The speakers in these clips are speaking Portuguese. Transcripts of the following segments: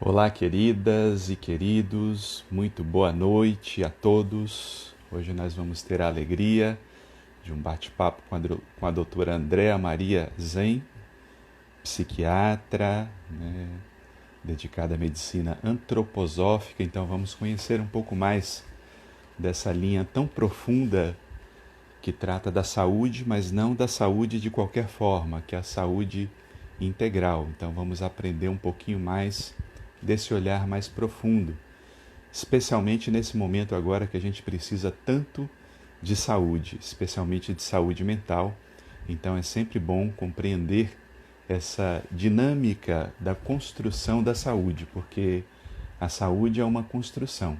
Olá, queridas e queridos, muito boa noite a todos. Hoje nós vamos ter a alegria de um bate-papo com a doutora Andréa Maria Zen, psiquiatra, dedicada à medicina antroposófica. Então vamos conhecer um pouco mais dessa linha tão profunda que trata da saúde, mas não da saúde de qualquer forma, que é a saúde integral. Então vamos aprender um pouquinho mais desse olhar mais profundo, especialmente nesse momento agora que a gente precisa tanto de saúde, especialmente de saúde mental. Então é sempre bom compreender essa dinâmica da construção da saúde, porque a saúde é uma construção.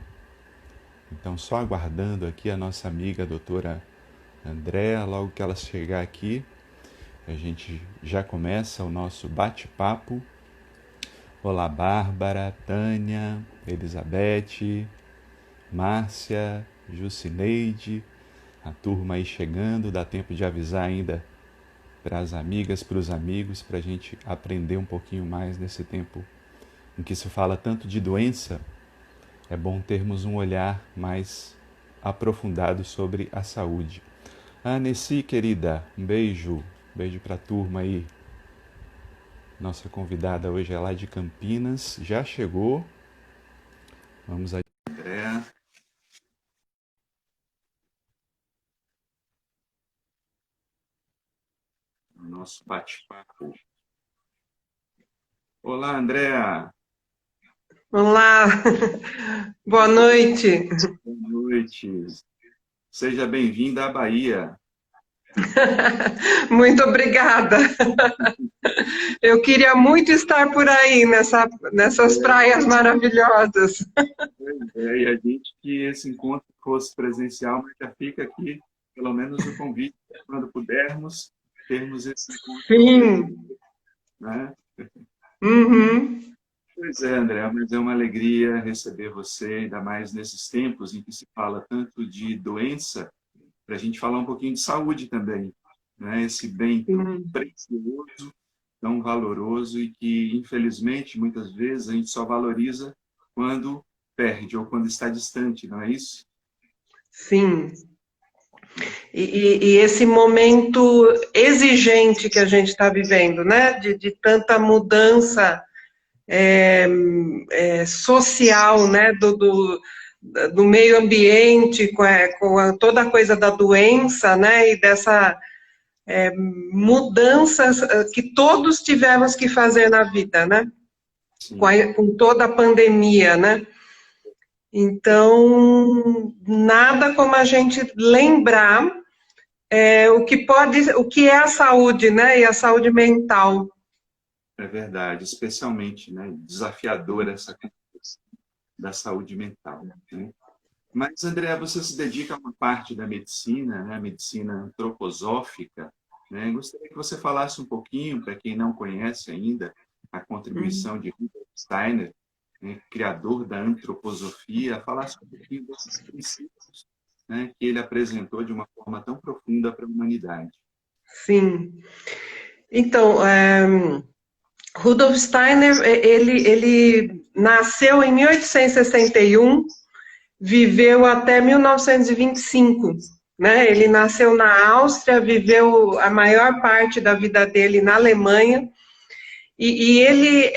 Então, só aguardando aqui a nossa amiga a doutora Andréa, logo que ela chegar aqui, a gente já começa o nosso bate-papo. Olá, Bárbara, Tânia, Elizabeth, Márcia, Jucineide, a turma aí chegando, dá tempo de avisar ainda para as amigas, para os amigos, para a gente aprender um pouquinho mais nesse tempo em que se fala tanto de doença. É bom termos um olhar mais aprofundado sobre a saúde. Nessi, querida, um beijo, beijo para a turma aí. Nossa convidada hoje é lá de Campinas, já chegou. Vamos aí, André. Nosso bate-papo. Olá, Andréa. Olá, boa noite. Boa noite. Seja bem-vinda à Bahia. Muito obrigada. Eu queria muito estar por aí nessas praias maravilhosas. E a gente que esse encontro fosse presencial, mas já fica aqui, pelo menos o convite, quando pudermos, termos esse encontro Sim. presencial, né? Uhum. Pois é, André, mas é uma alegria receber você, ainda mais nesses tempos em que se fala tanto de doença, para a gente falar um pouquinho de saúde também, né? Esse bem tão Sim. precioso, tão valoroso e que, infelizmente, muitas vezes a gente só valoriza quando perde ou quando está distante, não é isso? Sim. E esse momento exigente que a gente está vivendo, né? De tanta mudança social, né? Do meio ambiente, com toda a coisa da doença, né? E dessa mudanças que todos tivemos que fazer na vida, né? Sim, Com toda a pandemia, né? Então, nada como a gente lembrar o que é a saúde, né? E a saúde mental. é verdade, especialmente, né, desafiadora essa questão da saúde mental, né? Mas, André, você se dedica a uma parte da medicina, né, a medicina antroposófica, né? Gostaria que você falasse um pouquinho, para quem não conhece ainda, a contribuição de Rudolf Steiner, né, criador da antroposofia, falasse um pouquinho desses princípios, né, que ele apresentou de uma forma tão profunda para a humanidade. Sim. Então, Rudolf Steiner, ele nasceu em 1861, viveu até 1925, né? Ele nasceu na Áustria, viveu a maior parte da vida dele na Alemanha, e ele,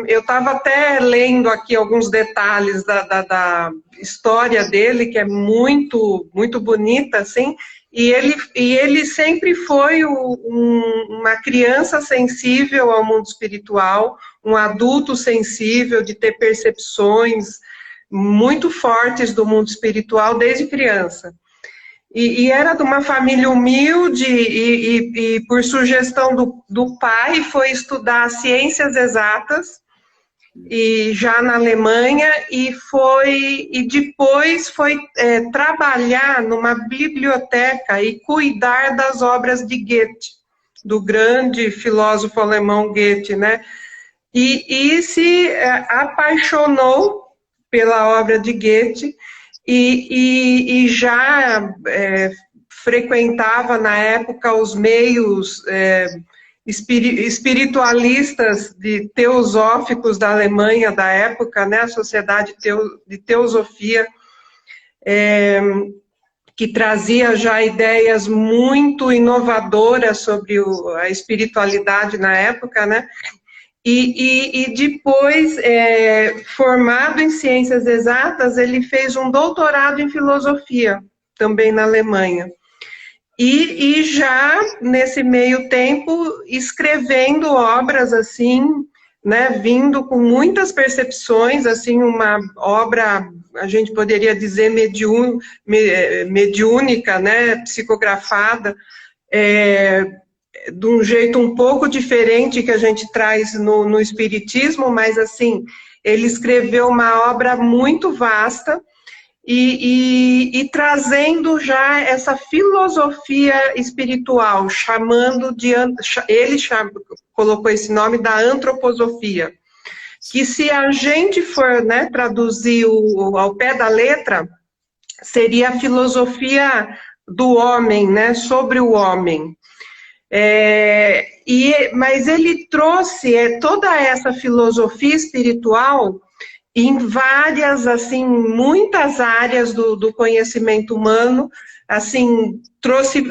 eu estava até lendo aqui alguns detalhes da história dele, que é muito bonita, assim, e ele sempre foi uma criança sensível ao mundo espiritual, um adulto sensível, de ter percepções muito fortes do mundo espiritual desde criança. E era de uma família humilde e por sugestão do pai, foi estudar ciências exatas, e já na Alemanha, e depois foi trabalhar numa biblioteca e cuidar das obras de Goethe, do grande filósofo alemão Goethe, né? E se apaixonou pela obra de Goethe e já frequentava na época os meios espiritualistas teosóficos da Alemanha da época, né, a Sociedade de Teosofia, que trazia já ideias muito inovadoras sobre a espiritualidade na época, né? E depois, formado em ciências exatas, ele fez um doutorado em filosofia, também na Alemanha. E já, nesse meio tempo, escrevendo obras, assim, né, vindo com muitas percepções, assim, uma obra, a gente poderia dizer, mediúnica, né, psicografada, de um jeito um pouco diferente que a gente traz no Espiritismo, mas, assim, ele escreveu uma obra muito vasta e trazendo já essa filosofia espiritual, colocou esse nome da antroposofia, que se a gente for, né, traduzir ao pé da letra, seria a filosofia do homem, né, sobre o homem. Mas ele trouxe toda essa filosofia espiritual em várias, assim, muitas áreas do conhecimento humano, assim, trouxe,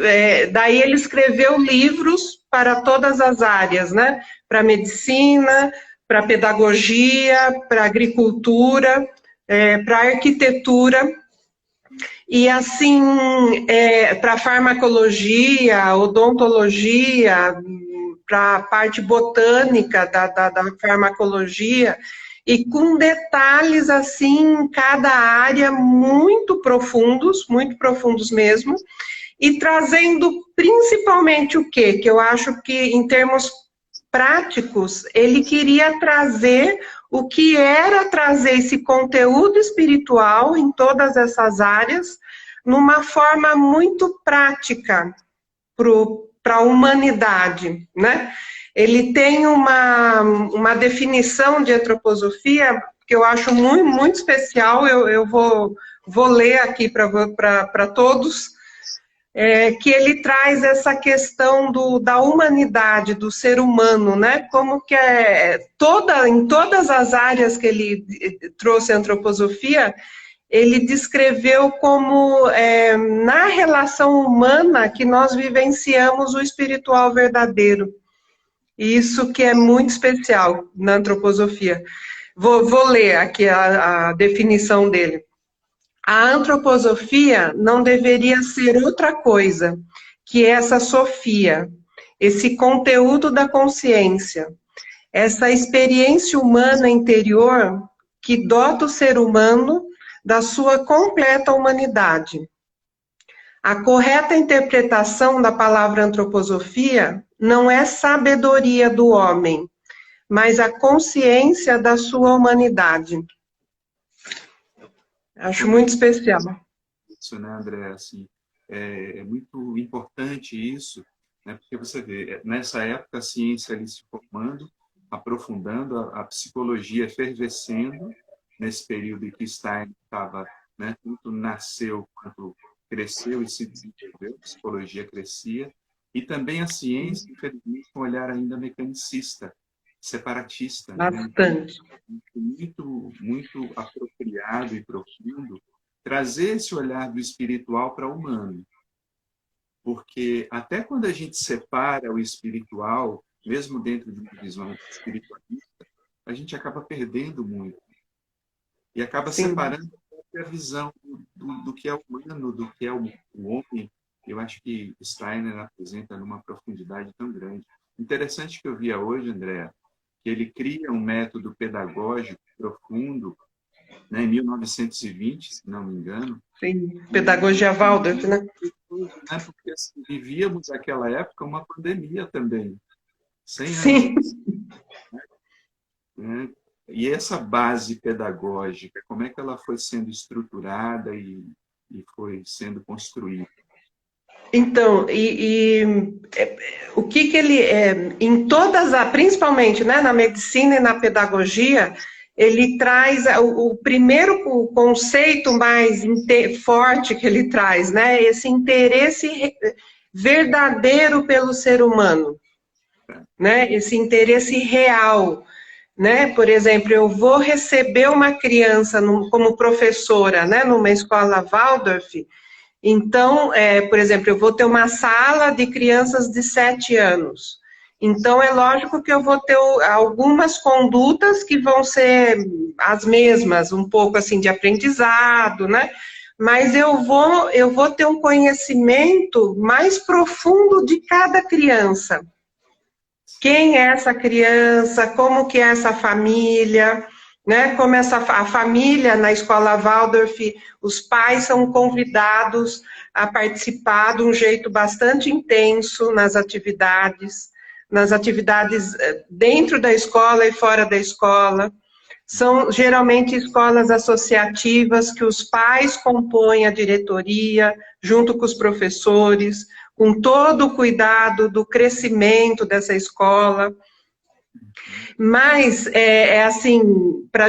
daí ele escreveu livros para todas as áreas, né, para medicina, para pedagogia, para agricultura, para arquitetura, e assim, para farmacologia, odontologia, para a parte botânica da farmacologia, e com detalhes, assim, em cada área muito profundos mesmo, e trazendo principalmente o quê? Que eu acho que, em termos práticos, ele queria trazer o que era trazer esse conteúdo espiritual em todas essas áreas, numa forma muito prática para a humanidade, né? Ele tem uma definição de antroposofia que eu acho muito, muito especial, eu vou ler aqui para todos, que ele traz essa questão da humanidade, do ser humano, né? Como que em todas as áreas que ele trouxe a antroposofia, ele descreveu como na relação humana que nós vivenciamos o espiritual verdadeiro. Isso que é muito especial na antroposofia. Vou ler aqui a definição dele. A antroposofia não deveria ser outra coisa que essa sofia, esse conteúdo da consciência, essa experiência humana interior que dota o ser humano da sua completa humanidade. A correta interpretação da palavra antroposofia não é sabedoria do homem, mas a consciência da sua humanidade. Acho muito especial. Isso, né, André? Assim, é muito importante isso, né, porque você vê, nessa época a ciência ali se formando, aprofundando, a psicologia efervescendo, nesse período em que Stein estava, né, tanto nasceu quanto cresceu e se desenvolveu, a psicologia crescia, e também a ciência, infelizmente, com um olhar ainda mecanicista, separatista. Bastante. Né? Muito, muito apropriado e profundo trazer esse olhar do espiritual para o humano. Porque até quando a gente separa o espiritual, mesmo dentro de uma visão espiritualista, a gente acaba perdendo muito. E acaba separando a visão do que é humano, do que é o homem. Eu acho que Steiner apresenta numa profundidade tão grande. Interessante que eu via hoje, André, que ele cria um método pedagógico profundo, né, em 1920, se não me engano. Sim, pedagogia Waldorf, né? Porque assim, vivíamos naquela época uma pandemia também. 100 anos. Sim. Né? E essa base pedagógica, como é que ela foi sendo estruturada e foi sendo construída? Então, o que ele em todas principalmente, né, na medicina e na pedagogia, ele traz o primeiro conceito mais forte que ele traz, né, esse interesse verdadeiro pelo ser humano. né? Esse interesse real, né? Por exemplo, eu vou receber uma criança como professora, né? Numa escola Waldorf. Então, por exemplo, eu vou ter uma sala de crianças de 7 anos. Então, é lógico que eu vou ter algumas condutas que vão ser as mesmas, um pouco assim de aprendizado, né? Mas eu vou ter um conhecimento mais profundo de cada criança. Quem é essa criança, como que é essa família, né? Como a família na escola Waldorf, os pais são convidados a participar de um jeito bastante intenso nas atividades dentro da escola e fora da escola. São geralmente escolas associativas que os pais compõem a diretoria, junto com os professores, com todo o cuidado do crescimento dessa escola. Mas, assim, para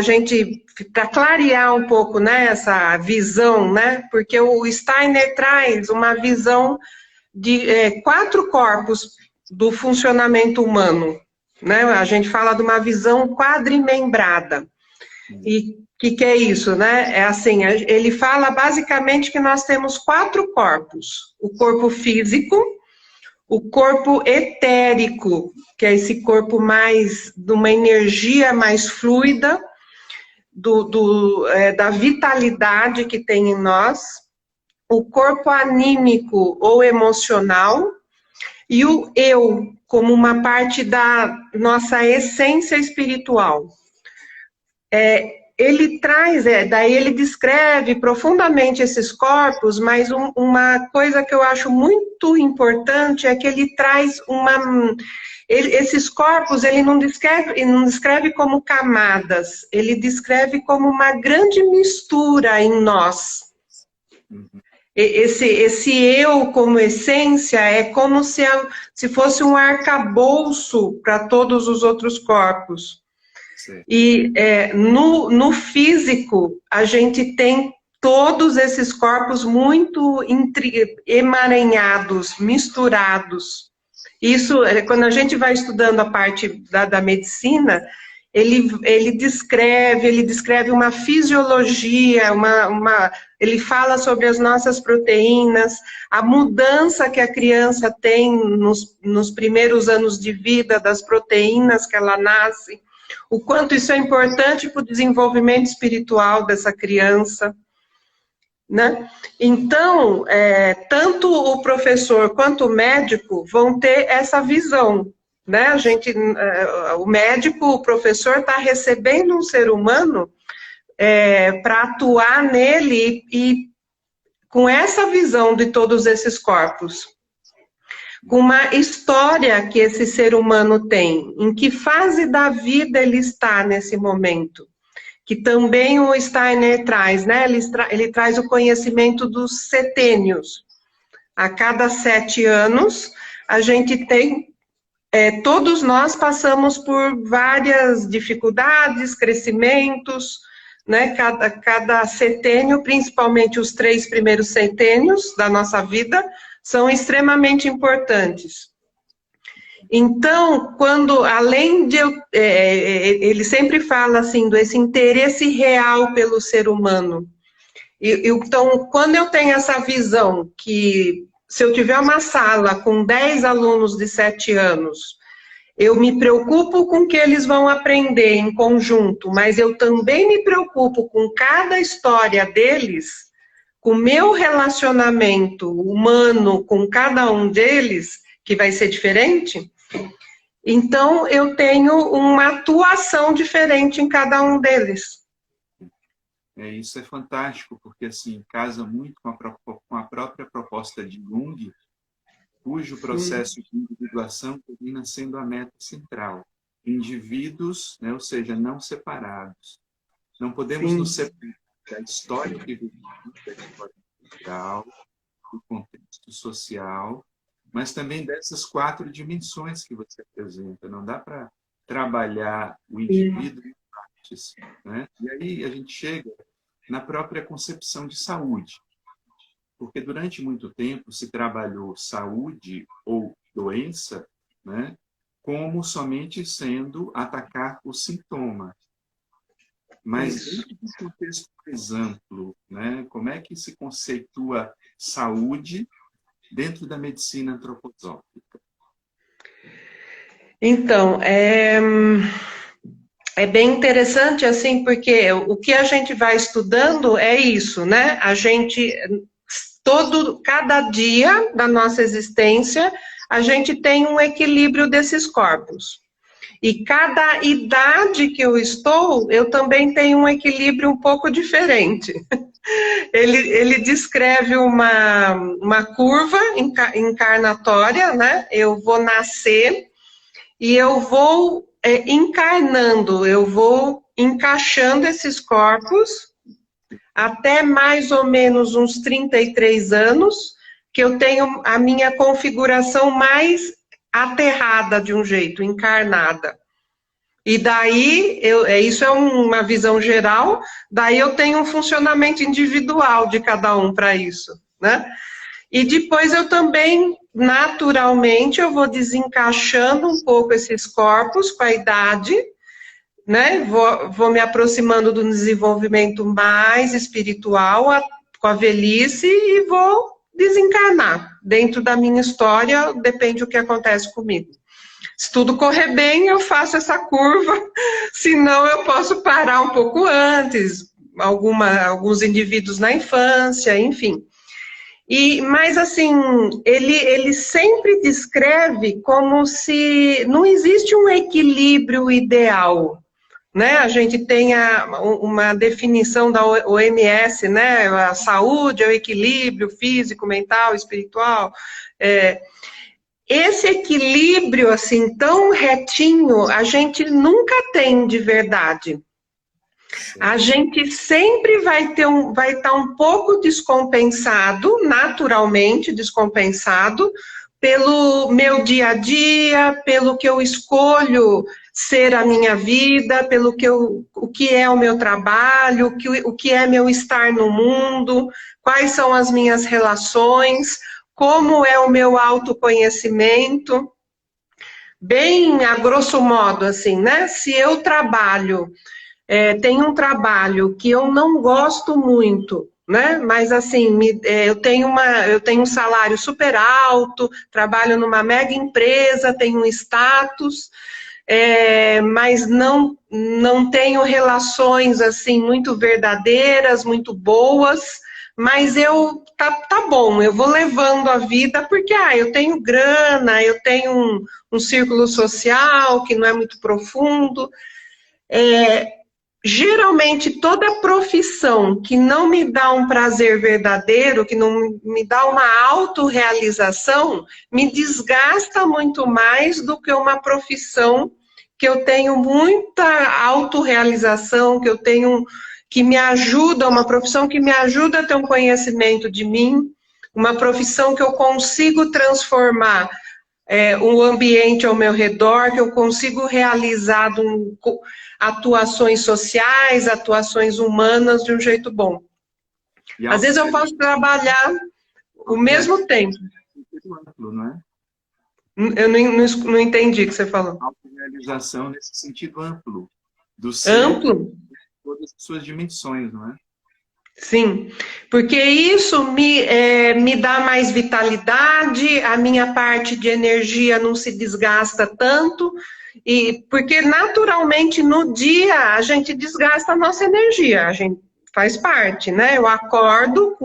clarear um pouco, né, essa visão, né, porque o Steiner traz uma visão de 4 corpos do funcionamento humano, né, a gente fala de uma visão quadrimembrada. E o que é isso, né? É assim, ele fala basicamente que nós temos 4 corpos. O corpo físico, o corpo etérico, que é esse corpo mais, de uma energia mais fluida, da vitalidade que tem em nós, o corpo anímico ou emocional, e o eu, como uma parte da nossa essência espiritual. Ele traz, daí ele descreve profundamente esses corpos, mas uma coisa que eu acho muito importante é que ele traz esses corpos, ele não descreve como camadas, ele descreve como uma grande mistura em nós. Esse eu como essência é como se fosse um arcabouço para todos os outros corpos. Sim. E no físico, a gente tem todos esses corpos muito emaranhados, misturados. Isso, quando a gente vai estudando a parte da medicina, ele descreve uma fisiologia, ele fala sobre as nossas proteínas, a mudança que a criança tem nos primeiros anos de vida, das proteínas que ela nasce, o quanto isso é importante para o desenvolvimento espiritual dessa criança, né? Então, tanto o professor quanto o médico vão ter essa visão, né? O médico, o professor está recebendo um ser humano para atuar nele e com essa visão de todos esses corpos, com uma história que esse ser humano tem, em que fase da vida ele está nesse momento, que também o Steiner traz, né? Ele traz o conhecimento dos setênios. A cada 7 anos, a gente tem, todos nós passamos por várias dificuldades, crescimentos, né? Cada setênio, principalmente os 3 primeiros setênios da nossa vida, são extremamente importantes. Então, além de ele sempre fala assim, desse interesse real pelo ser humano. Então, quando eu tenho essa visão que se eu tiver uma sala com 10 alunos de 7 anos, eu me preocupo com o que eles vão aprender em conjunto, mas eu também me preocupo com cada história deles, com o meu relacionamento humano com cada um deles, que vai ser diferente, então eu tenho uma atuação diferente em cada um deles. Isso é fantástico, porque assim, casa muito com a própria proposta de Jung, cujo processo de individuação termina sendo a meta central. Indivíduos, né, ou seja, não separados. Não podemos nos separar da história que vivemos, da história cultural, do contexto social, mas também dessas 4 dimensões que você apresenta. Não dá para trabalhar o indivíduo em partes, né? E aí a gente chega na própria concepção de saúde, porque durante muito tempo se trabalhou saúde ou doença, né, como somente sendo atacar o sintoma. Mas Isso. dentro desse contexto mais amplo, né, como é que se conceitua saúde dentro da medicina antroposófica? Então, é bem interessante, assim, porque o que a gente vai estudando é isso, né? A gente, cada dia da nossa existência, a gente tem um equilíbrio desses corpos. E cada idade que eu estou, eu também tenho um equilíbrio um pouco diferente. Ele descreve uma curva encarnatória, né? Eu vou nascer e eu vou encarnando, eu vou encaixando esses corpos até mais ou menos uns 33 anos, que eu tenho a minha configuração mais aterrada de um jeito, encarnada. E daí, isso é uma visão geral, daí eu tenho um funcionamento individual de cada um para isso, né? E depois eu também, naturalmente, eu vou desencaixando um pouco esses corpos com a idade, né? Vou me aproximando do desenvolvimento mais espiritual com a velhice e vou desencarnar. Dentro da minha história, depende do que acontece comigo. Se tudo correr bem, eu faço essa curva, senão eu posso parar um pouco antes, alguns indivíduos na infância, enfim. Mas assim, ele sempre descreve como se não existe um equilíbrio ideal, né? A gente tem uma definição da OMS, né? A saúde é o equilíbrio físico, mental, espiritual. Esse equilíbrio, assim, tão retinho, a gente nunca tem de verdade. A gente sempre vai estar um pouco descompensado, naturalmente descompensado, pelo meu dia a dia, pelo que eu escolho ser a minha vida, o que é o meu trabalho, o que é meu estar no mundo, quais são as minhas relações, como é o meu autoconhecimento. Bem a grosso modo, assim, né? Se eu trabalho tem um trabalho que eu não gosto muito, né? Mas assim, eu tenho um salário super alto, trabalho numa mega empresa, tenho um status, mas não tenho relações assim muito verdadeiras, muito boas. Mas tá bom, eu vou levando a vida porque eu tenho grana, eu tenho um círculo social que não é muito profundo. Geralmente, toda profissão que não me dá um prazer verdadeiro, que não me dá uma autorrealização, me desgasta muito mais do que uma profissão que eu tenho muita autorrealização, que me ajuda, uma profissão que me ajuda a ter um conhecimento de mim, uma profissão que eu consigo transformar o ambiente ao meu redor, que eu consigo realizar atuações sociais, atuações humanas de um jeito bom. Às vezes eu posso trabalhar o mesmo tempo. Amplo, não é? Eu não entendi o que você falou. Autorrealização nesse sentido amplo, do ser, Amplo? todas as suas dimensões, não é? Sim, porque isso me dá mais vitalidade, a minha parte de energia não se desgasta tanto, e porque naturalmente no dia a gente desgasta a nossa energia, a gente faz parte, né? Eu acordo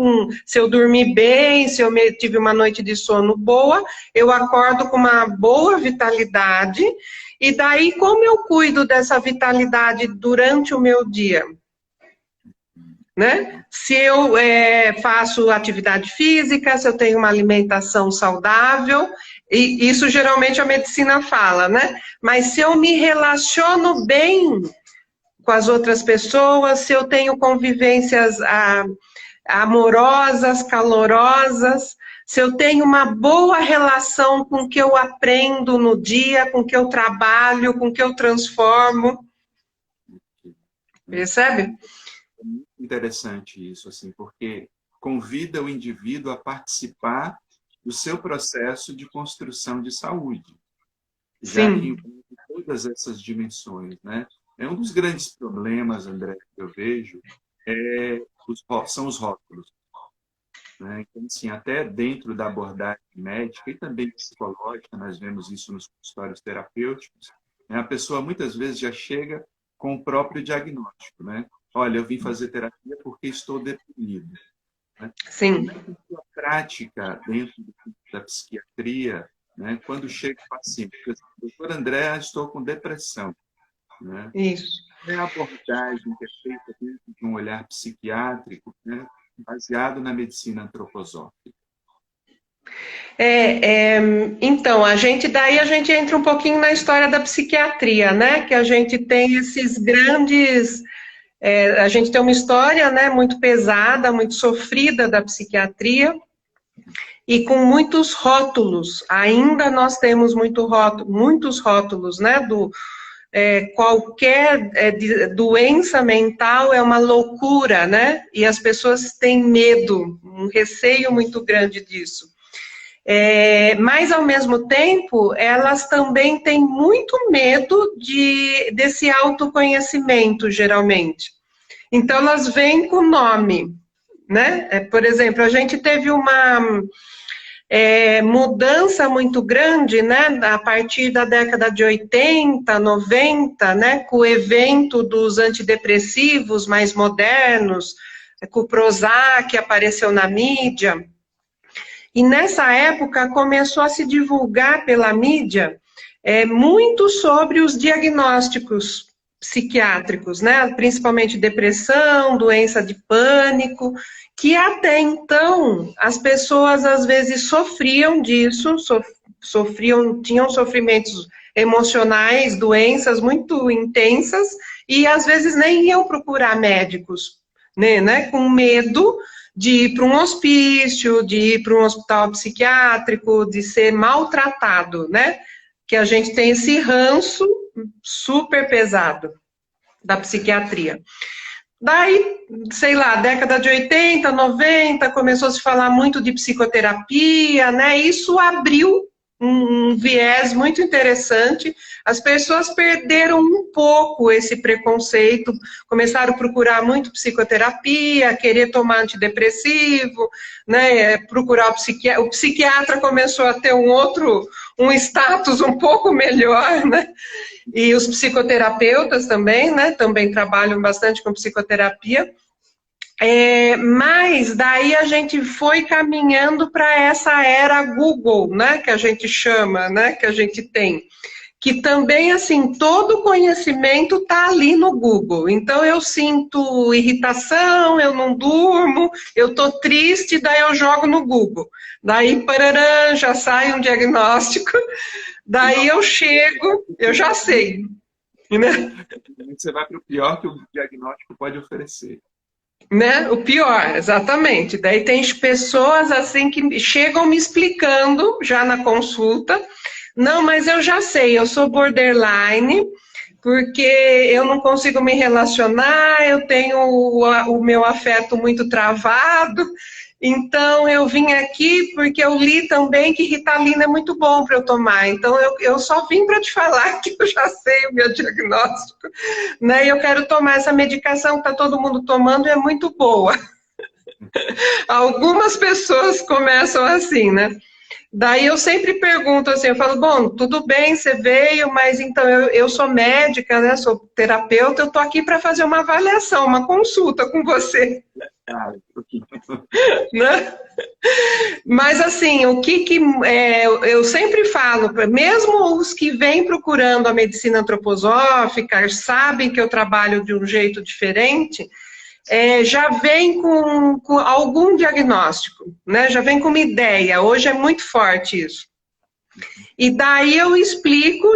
se eu dormir bem, se eu tive uma noite de sono boa, eu acordo com uma boa vitalidade, e daí como eu cuido dessa vitalidade durante o meu dia? Né? Se eu faço atividade física, se eu tenho uma alimentação saudável, e isso geralmente a medicina fala, né? Mas se eu me relaciono bem com as outras pessoas, se eu tenho convivências amorosas, calorosas, se eu tenho uma boa relação com o que eu aprendo no dia, com o que eu trabalho, com o que eu transformo, percebe? Interessante isso, assim, porque convida o indivíduo a participar do seu processo de construção de saúde. já que sim, envolve todas essas dimensões, né? É um dos grandes problemas, André, que eu vejo, são os rótulos, né? Então, assim, até dentro da abordagem médica e também psicológica, nós vemos isso nos consultórios terapêuticos, né? A pessoa muitas vezes já chega com o próprio diagnóstico, né? Olha, eu vim fazer terapia porque estou deprimido, né? Como sim, é que é a prática dentro da psiquiatria, né? Quando chega o paciente, por exemplo, doutor André, estou com depressão, né? isso. É a abordagem que é feita dentro de um olhar psiquiátrico, né? Baseado na medicina antroposófica. Então, daí a gente entra um pouquinho na história da psiquiatria, né? Que a gente tem esses grandes, a gente tem uma história, né, muito pesada, muito sofrida da psiquiatria e com muitos rótulos. Ainda nós temos muitos rótulos, né? Qualquer doença mental é uma loucura, né? E as pessoas têm medo, um receio muito grande disso. Mas, ao mesmo tempo, elas também têm muito medo desse autoconhecimento, geralmente. Então, elas vêm com nome, né? Por exemplo, a gente teve uma mudança muito grande, né? A partir da década de 80, 90, né? Com o evento dos antidepressivos mais modernos, com o Prozac, que apareceu na mídia. E nessa época começou a se divulgar pela mídia muito sobre os diagnósticos psiquiátricos, né? Principalmente depressão, doença de pânico, que até então as pessoas às vezes sofriam disso, tinham sofrimentos emocionais, doenças muito intensas, e às vezes nem iam procurar médicos, né? Com medo de ir para um hospício, de ir para um hospital psiquiátrico, de ser maltratado, né? Que a gente tem esse ranço super pesado da psiquiatria. Daí, sei lá, década de 80, 90, começou a se falar muito de psicoterapia, né? Isso abriu um viés muito interessante. As pessoas perderam um pouco esse preconceito, começaram a procurar muito psicoterapia, querer tomar antidepressivo, né? Procurar o psiquiatra começou a ter um status um pouco melhor, né? E os psicoterapeutas também, né? Também trabalham bastante com psicoterapia. Mas daí a gente foi caminhando para essa era Google, né, que a gente chama, né, que a gente tem, que também, assim, todo conhecimento está ali no Google. Então, eu sinto irritação, eu não durmo, eu estou triste, daí eu jogo no Google. Daí, parará, já sai um diagnóstico, daí eu chego, eu já sei, né? Você vai para o pior que o diagnóstico pode oferecer. Né? O pior, exatamente. Daí tem pessoas assim que chegam me explicando já na consulta. Não, mas eu já sei, eu sou borderline, porque eu não consigo me relacionar, eu tenho o meu afeto muito travado. Então, eu vim aqui porque eu li também que Ritalina é muito bom para eu tomar. Então, eu só vim para te falar que eu já sei o meu diagnóstico, né? E eu quero tomar essa medicação que está todo mundo tomando e é muito boa. Algumas pessoas começam assim, né? Daí eu sempre pergunto assim, eu falo, bom, tudo bem, você veio, mas então eu sou médica, né? Sou terapeuta, eu tô aqui para fazer uma avaliação, uma consulta com você. Ah, Né? Mas assim, eu sempre falo, mesmo os que vêm procurando a medicina antroposófica, sabem que eu trabalho de um jeito diferente, já vem com algum diagnóstico, né? Já vem com uma ideia. Hoje é muito forte isso. E daí eu explico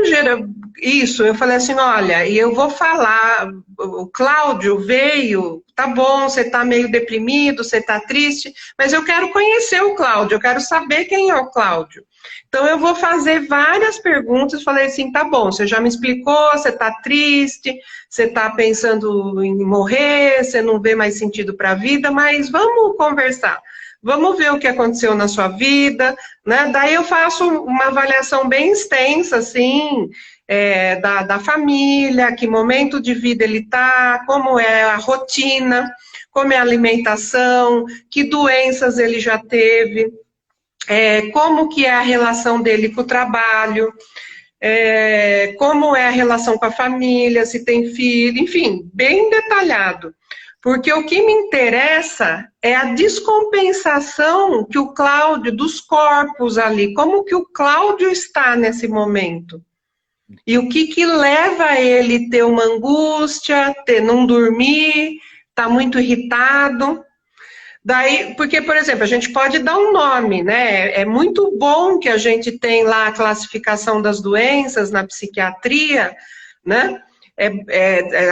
isso. Eu falei assim, olha, e eu vou falar, o Cláudio veio, tá bom, você tá meio deprimido, você tá triste, mas eu quero conhecer o Cláudio, eu quero saber quem é o Cláudio. Então eu vou fazer várias perguntas, falei assim, tá bom, você já me explicou, você tá triste, você tá pensando em morrer, você não vê mais sentido para a vida, mas vamos conversar. vamos ver o que aconteceu na sua vida, né? Daí eu faço uma avaliação bem extensa, assim, da família, que momento de vida ele está, como é a rotina, como é a alimentação, que doenças ele já teve, como que é a relação dele com o trabalho, como é a relação com a família, se tem filho, enfim, bem detalhado. Porque o que me interessa é a descompensação que o Cláudio, dos corpos ali, como que o Cláudio está nesse momento. E o que leva ele a ter uma angústia, não dormir, tá muito irritado. Daí, porque, por exemplo, a gente pode dar um nome, né? É muito bom que a gente tem lá a classificação das doenças na psiquiatria, né?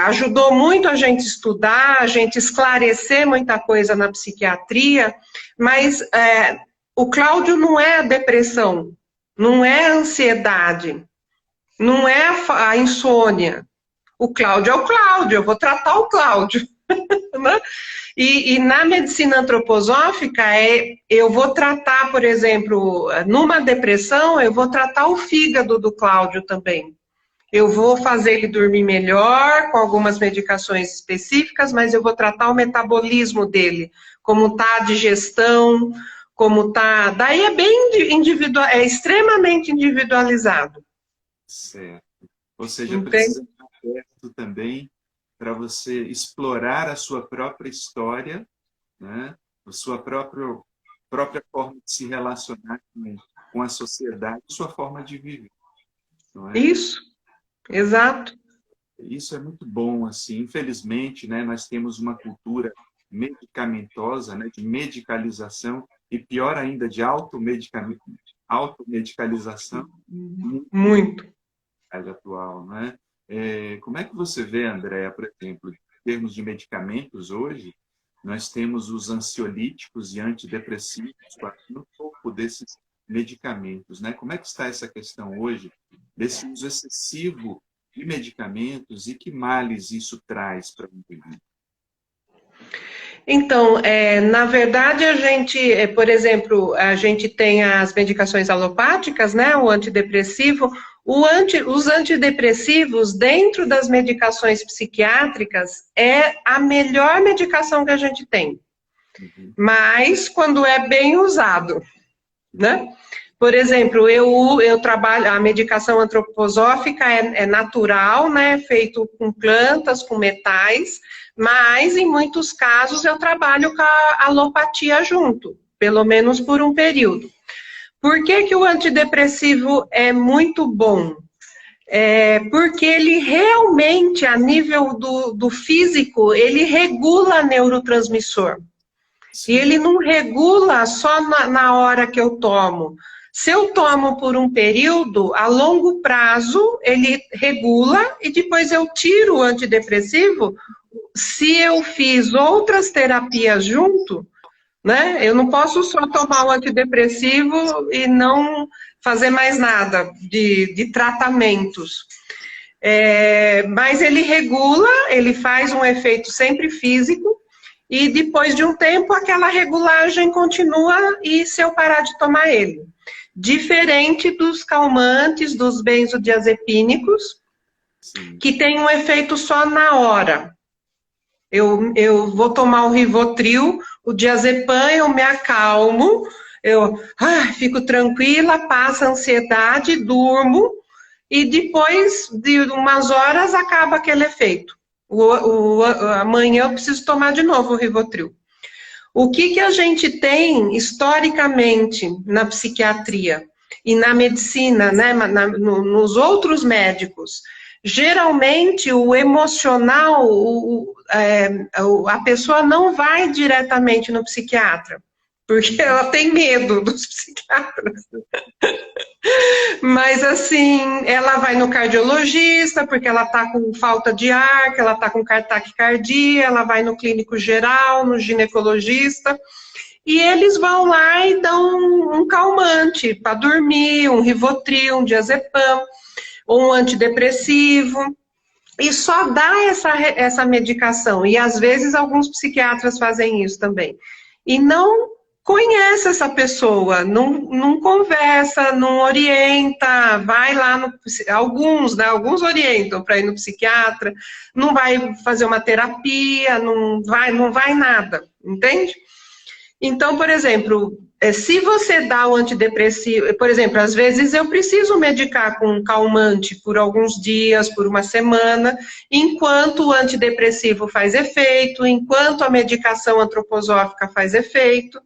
Ajudou muito a gente estudar, a gente esclarecer muita coisa na psiquiatria, mas o Cláudio não é a depressão, não é a ansiedade, não é a insônia. O Cláudio é o Cláudio, eu vou tratar o Cláudio. Né? E na medicina antroposófica, eu vou tratar, por exemplo, numa depressão, eu vou tratar o fígado do Cláudio também. Eu vou fazer ele dormir melhor, com algumas medicações específicas, mas eu vou tratar o metabolismo dele, como está a digestão, como está... Daí é bem individual, é extremamente individualizado. Certo. Ou seja, precisa estar perto também para você explorar a sua própria história, né? A sua própria forma de se relacionar com a sociedade, sua forma de viver. Não é? Isso, exato. Isso é muito bom, assim. Infelizmente, né, nós temos uma cultura medicamentosa, né, de medicalização e, pior ainda, de automedicalização. Muito. Atual, né? Como é que você vê, Andréa, por exemplo, em termos de medicamentos hoje, nós temos os ansiolíticos e antidepressivos no topo desses medicamentos, né? Como é que está essa questão hoje desse uso excessivo de medicamentos e que males isso traz para o indivíduo? Então, na verdade, a gente, por exemplo, a gente tem as medicações alopáticas, né, o antidepressivo. Os antidepressivos, dentro das medicações psiquiátricas, é a melhor medicação que a gente tem. Mas quando é bem usado, né? Por exemplo, eu trabalho, a medicação antroposófica é natural, né, feito com plantas, com metais, mas em muitos casos eu trabalho com a alopatia junto, pelo menos por um período. Por que o antidepressivo é muito bom? Porque ele realmente, a nível do físico, ele regula neurotransmissor. Sim. E ele não regula só na hora que eu tomo. Se eu tomo por um período, a longo prazo, ele regula e depois eu tiro o antidepressivo se eu fiz outras terapias junto, né? Eu não posso só tomar o antidepressivo e não fazer mais nada de tratamentos. Mas ele regula, ele faz um efeito sempre físico e depois de um tempo aquela regulagem continua e se eu parar de tomar ele. Diferente dos calmantes, dos benzodiazepínicos, sim, que tem um efeito só na hora. Eu vou tomar o Rivotril, o diazepam, eu me acalmo, eu fico tranquila, passa a ansiedade, durmo, e depois de umas horas acaba aquele efeito. Amanhã eu preciso tomar de novo o Rivotril. O que a gente tem historicamente na psiquiatria e na medicina, né, nos outros médicos? Geralmente o emocional, a pessoa não vai diretamente no psiquiatra, porque ela tem medo dos psiquiatras. Mas assim, ela vai no cardiologista, porque ela está com falta de ar, que ela está com taquicardia, ela vai no clínico geral, no ginecologista, e eles vão lá e dão um calmante para dormir, um Rivotril, um diazepam, ou um antidepressivo, e só dá essa medicação, e às vezes alguns psiquiatras fazem isso também, e não conhece essa pessoa, não conversa, não orienta, vai lá no... Alguns, né? Alguns orientam para ir no psiquiatra, não vai fazer uma terapia, não vai nada, entende? Então, por exemplo, se você dá o antidepressivo, por exemplo, às vezes eu preciso medicar com um calmante por alguns dias, por uma semana, enquanto o antidepressivo faz efeito, enquanto a medicação antroposófica faz efeito.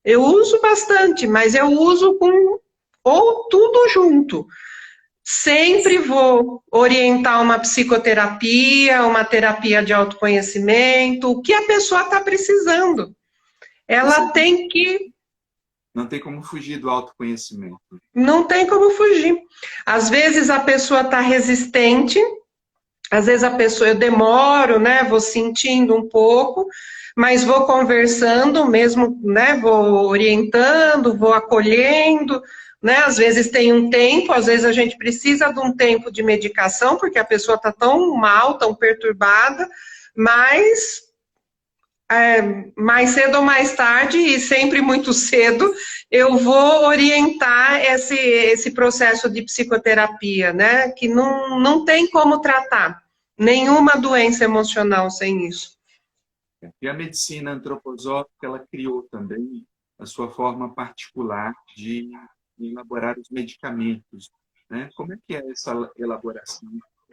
Eu uso bastante, mas eu uso com ou tudo junto. Sempre vou orientar uma psicoterapia, uma terapia de autoconhecimento, o que a pessoa está precisando. Ela tem que... Não tem como fugir do autoconhecimento. Não tem como fugir. Às vezes a pessoa está resistente, às vezes a pessoa, eu demoro, né, vou sentindo um pouco, mas vou conversando mesmo, né, vou orientando, vou acolhendo, né, às vezes tem um tempo, às vezes a gente precisa de um tempo de medicação, porque a pessoa está tão mal, tão perturbada, mas mais cedo ou mais tarde, e sempre muito cedo, eu vou orientar esse processo de psicoterapia, né, que não tem como tratar nenhuma doença emocional sem isso. E a medicina antroposófica, ela criou também a sua forma particular de elaborar os medicamentos, né? Como é que é essa elaboração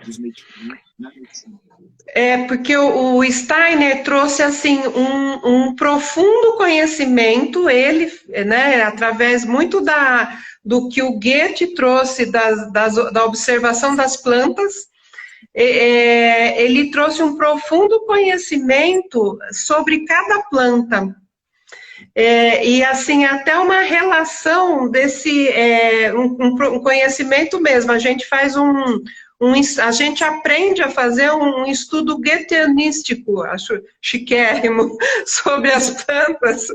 dos medicamentos na medicina? Porque o Steiner trouxe, assim, um profundo conhecimento, ele, né, através muito do que o Goethe trouxe da observação das plantas, ele trouxe um profundo conhecimento sobre cada planta. E assim, até uma relação desse, um conhecimento mesmo, a gente faz a gente aprende a fazer um estudo goetheanístico, acho chiquérrimo, sobre as plantas,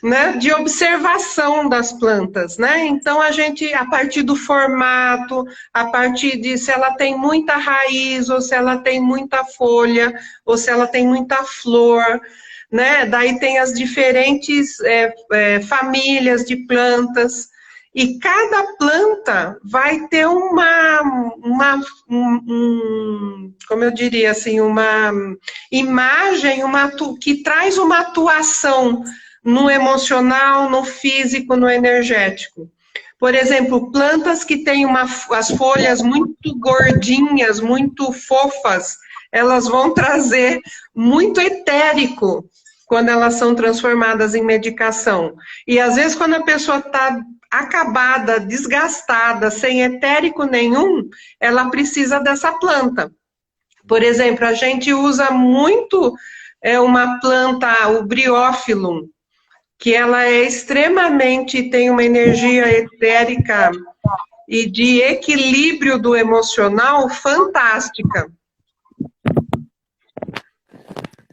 né, de observação das plantas, né, então a gente, a partir do formato, a partir de se ela tem muita raiz, ou se ela tem muita folha, ou se ela tem muita flor, né, daí tem as diferentes famílias de plantas, e cada planta vai ter como eu diria assim, uma imagem, que traz uma atuação no emocional, no físico, no energético. Por exemplo, plantas que têm as folhas muito gordinhas, muito fofas, elas vão trazer muito etérico quando elas são transformadas em medicação. E às vezes quando a pessoa está acabada, desgastada, sem etérico nenhum, ela precisa dessa planta. Por exemplo, a gente usa muito uma planta, o Bryophyllum, que ela é extremamente, tem uma energia etérica e de equilíbrio do emocional fantástica.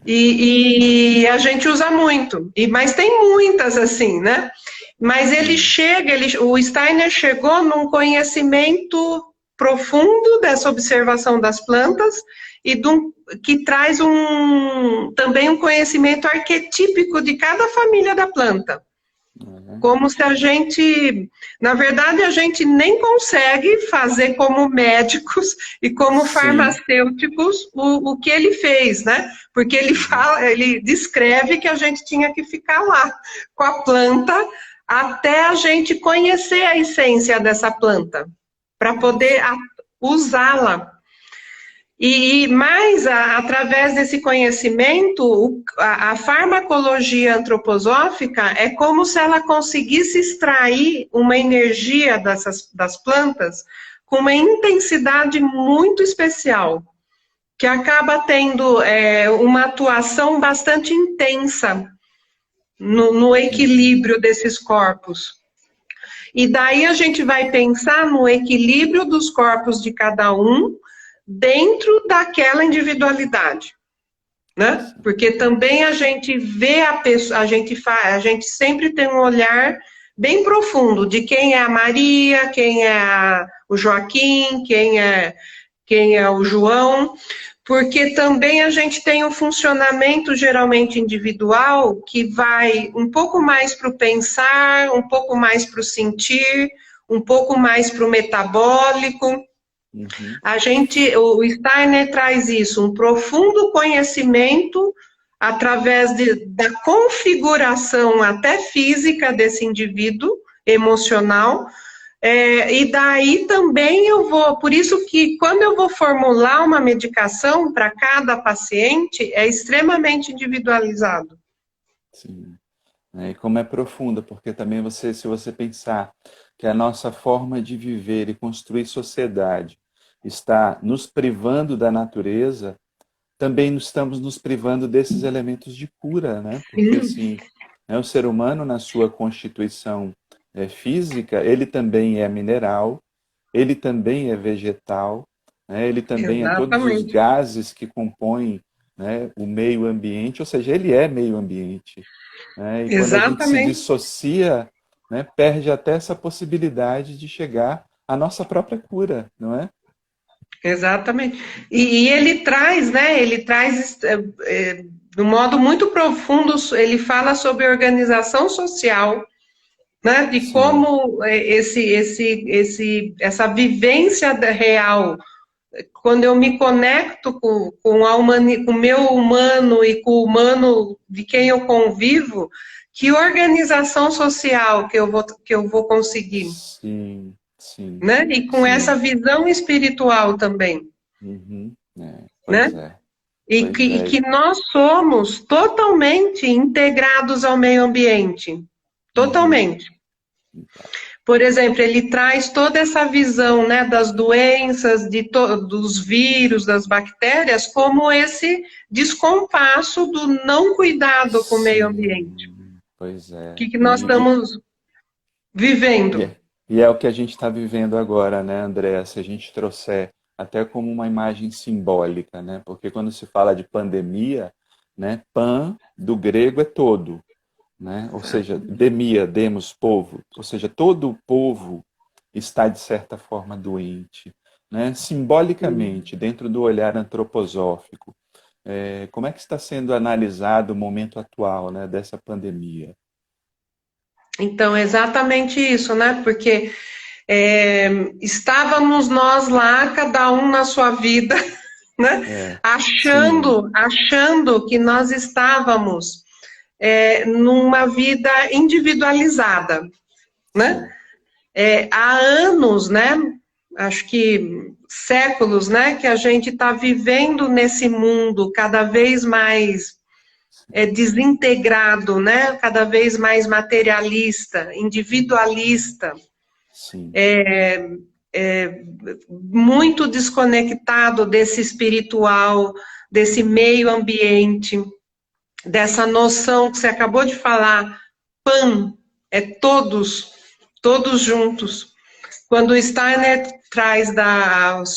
E a gente usa muito, mas tem muitas assim, né? Mas o Steiner chegou num conhecimento profundo dessa observação das plantas e que traz também um conhecimento arquetípico de cada família da planta. Como se a gente, na verdade, a gente nem consegue fazer como médicos e como farmacêuticos o que ele fez, né? Porque ele descreve que a gente tinha que ficar lá com a planta até a gente conhecer a essência dessa planta, para poder usá-la. Mas, através desse conhecimento, a farmacologia antroposófica é como se ela conseguisse extrair uma energia das plantas com uma intensidade muito especial, que acaba tendo uma atuação bastante intensa no equilíbrio desses corpos. E daí a gente vai pensar no equilíbrio dos corpos de cada um, dentro daquela individualidade, né? Porque também a gente vê a pessoa, a gente sempre tem um olhar bem profundo de quem é a Maria, quem é o Joaquim, quem é o João, porque também a gente tem um funcionamento geralmente individual que vai um pouco mais para o pensar, um pouco mais para o sentir, um pouco mais para o metabólico. Uhum. O Steiner traz isso, um profundo conhecimento através da configuração até física desse indivíduo emocional. E daí também por isso que quando eu vou formular uma medicação para cada paciente, é extremamente individualizado. Sim. E como é profunda, porque também se você pensar que a nossa forma de viver e construir sociedade está nos privando da natureza, também estamos nos privando desses elementos de cura, né? Porque Sim, assim, né, o ser humano na sua constituição física, ele também é mineral, ele também é vegetal, né? Ele também é todos os exatamente. gases que compõem, né, o meio ambiente, ou seja, ele é meio ambiente, né? E quando a gente se Exatamente. dissocia, né, perde até essa possibilidade de chegar à nossa própria cura, não é? Exatamente. E ele traz, né? Ele traz de um modo muito profundo, ele fala sobre organização social, né? De Sim, como essa vivência real, quando eu me conecto com o meu humano e com o humano de quem eu convivo, que organização social que eu vou conseguir, sim, sim, né? E com essa sim. visão espiritual também, Uhum. Pois né? é, E pois que é. nós somos totalmente integrados ao meio ambiente. Uhum. Totalmente. Por exemplo, ele traz toda essa visão, né, das doenças, dos vírus, das bactérias, como esse descompasso do não cuidado com o meio ambiente. Sim, pois O é. que nós estamos E, vivendo? é e é o que a gente está vivendo agora, né, André? Se a gente trouxer até como uma imagem simbólica, né? Porque quando se fala de pandemia, né, pan do grego é todo, né? Ou seja, demia, demos, povo, ou seja, todo o povo está de certa forma doente, né? Simbolicamente, dentro do olhar antroposófico, como é que está sendo analisado o momento atual, né, dessa pandemia? Então, é exatamente isso, né? Porque estávamos nós lá, cada um na sua vida, né? É, sim, Achando que nós estávamos numa vida individualizada, né? sim, Há anos, né? Acho que séculos, né? Que a gente está vivendo nesse mundo cada vez mais desintegrado, né? Cada vez mais materialista, individualista, sim, muito desconectado desse espiritual, desse meio ambiente, dessa noção que você acabou de falar, pan, é todos, todos juntos. Quando o Steiner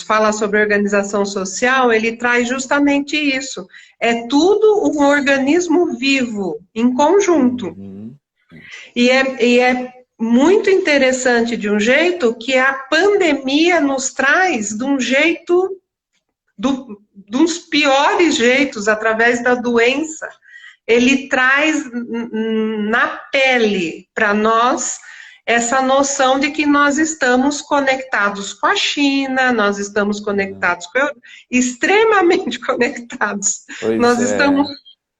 fala sobre organização social, ele traz justamente isso. É tudo um organismo vivo, em conjunto. uhum, E é muito interessante de um jeito que a pandemia nos traz de um jeito, dos piores jeitos, através da doença. Ele traz na pele para nós essa noção de que nós estamos conectados com a China, nós estamos conectados extremamente conectados. pois Nós estamos é,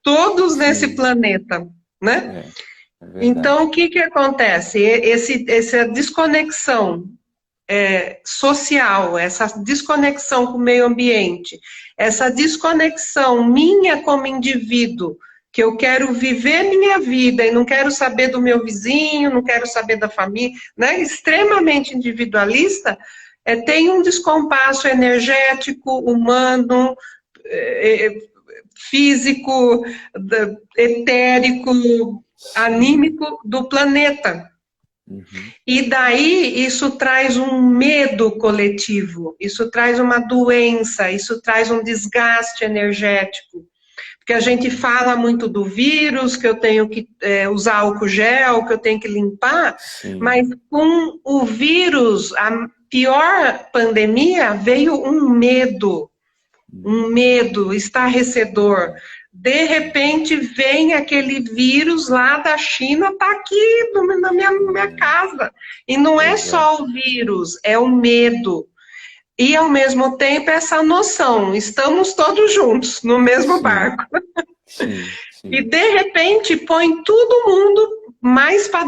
todos nesse sim, planeta, né? é, é Então, o verdade. que acontece? Essa desconexão social, essa desconexão com o meio ambiente, essa desconexão minha como indivíduo, que eu quero viver minha vida e não quero saber do meu vizinho, não quero saber da família, né? Extremamente individualista, tem um descompasso energético, humano, é, físico, etérico, Sim, anímico do planeta. uhum, E daí isso traz um medo coletivo, isso traz uma doença, isso traz um desgaste energético. Porque a gente uhum, fala muito do vírus, que eu tenho que usar álcool gel, que eu tenho que limpar, sim, mas com o vírus, a pior pandemia, veio um medo. um medo estarrecedor. De repente vem aquele vírus lá da China, tá aqui na minha casa. E não é só o vírus, é o medo. E ao mesmo tempo essa noção, estamos todos juntos no mesmo barco. Sim, E sim. de repente põe todo mundo mais para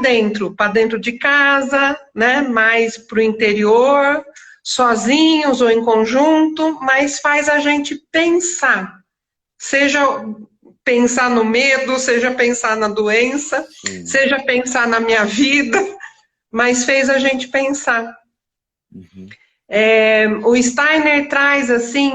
dentro de casa, né? Mais para o interior, sozinhos ou em conjunto, mas faz a gente pensar. Seja pensar no medo, seja pensar na doença, Sim. seja pensar na minha vida, mas fez a gente pensar. Uhum. O Steiner traz assim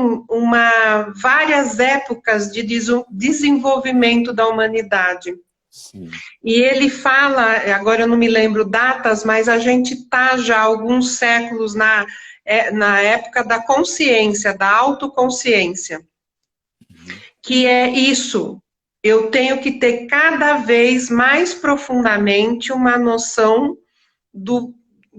várias épocas de desenvolvimento da humanidade. Sim. E ele fala, agora eu não me lembro datas, mas a gente está já há alguns séculos na época da consciência, da autoconsciência, Uhum. que é isso. Eu tenho que ter cada vez mais profundamente uma noção